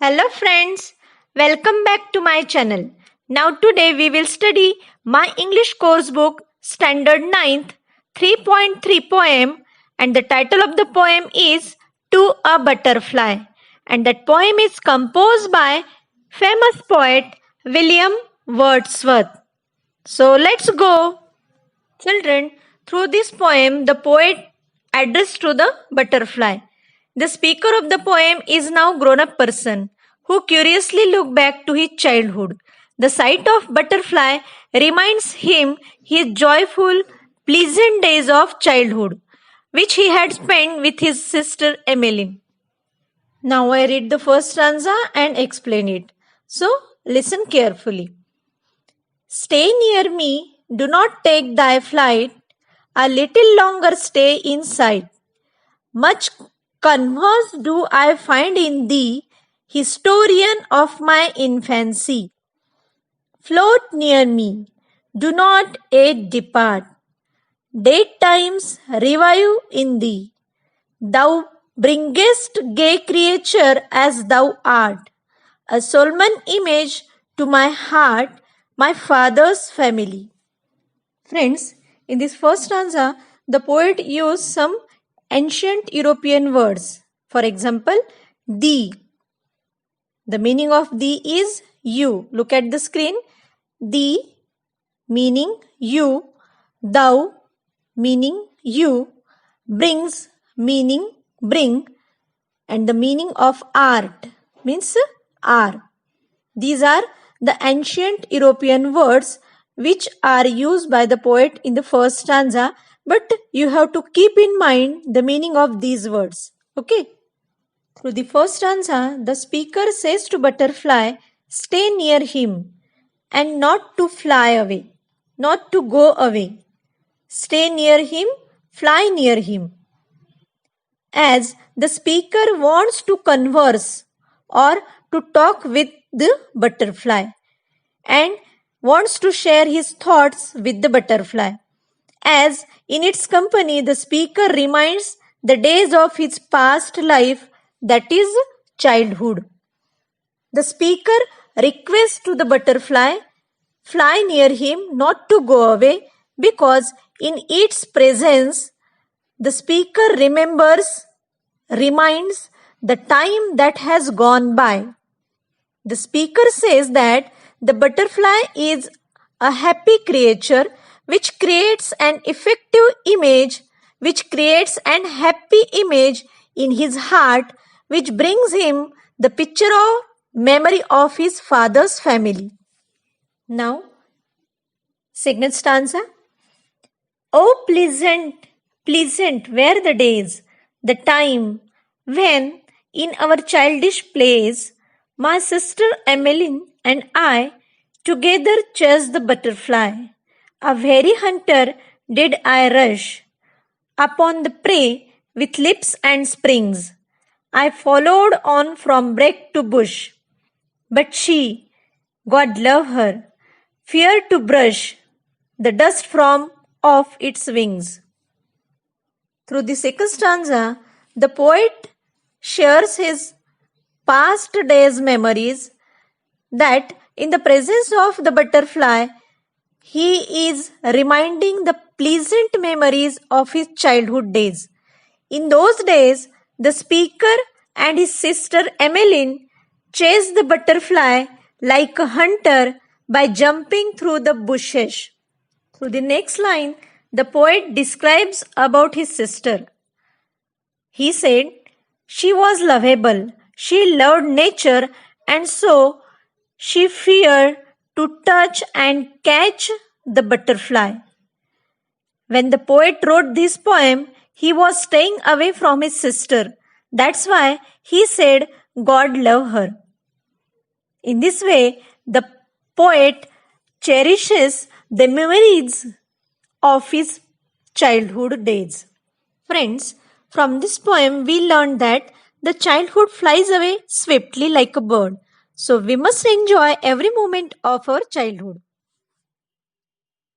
Hello friends, welcome back to my channel. Now today we will study my English course book Standard 9th 3.3 poem, and the title of the poem is To a Butterfly, and that poem is composed by famous poet William Wordsworth. So let's go. Children, through this poem, the poet addressed to the butterfly. The speaker of the poem is now grown-up person who curiously look back to his childhood. The sight of butterfly reminds him his joyful, pleasant days of childhood, which he had spent with his sister Emmeline. Now I read the first stanza and explain it. So listen carefully. Stay near me, do not take thy flight, a little longer stay inside. Much converse do I find in thee, historian of my infancy. Float near me, do not yet depart. Dead times revive in thee. Thou bringest gay creature as thou art, a solemn image to my heart, my father's family. Friends, in this first stanza, the poet used some ancient European words. For example, thee. The meaning of thee is you. Look at the screen. Thee meaning you, thou meaning you, brings meaning bring, and the meaning of art means are. These are the ancient European words which are used by the poet in the first stanza, but you have to keep in mind the meaning of these words. Okay? Through the first stanza, the speaker says to butterfly, stay near him and not to fly away, not to go away. Stay near him, fly near him. As the speaker wants to converse or to talk with the butterfly and wants to share his thoughts with the butterfly. As in its company, the speaker reminds the days of his past life, that is childhood. The speaker requests to the butterfly, fly near him, not to go away, because in its presence, the speaker reminds the time that has gone by. The speaker says that the butterfly is a happy creature which creates an effective image, which creates an happy image in his heart, which brings him the picture of memory of his father's family. Now, second stanza. Oh, pleasant, pleasant were the days, the time when, in our childish plays, my sister Emmeline and I together chased the butterfly. A very hunter did I rush upon the prey with lips and springs. I followed on from brake to bush, but she, God love her, feared to brush the dust from off its wings. Through the second stanza, the poet shares his past days' memories, that in the presence of the butterfly, he is reminding the pleasant memories of his childhood days. In those days, the speaker and his sister Emmeline chased the butterfly like a hunter by jumping through the bushes. Through the next line, the poet describes about his sister. He said, she was lovable, she loved nature, and so she feared to touch and catch the butterfly. When the poet wrote this poem, he was staying away from his sister. That's why he said, God love her. In this way, the poet cherishes the memories of his childhood days. Friends, from this poem we learned that the childhood flies away swiftly like a bird. So we must enjoy every moment of our childhood.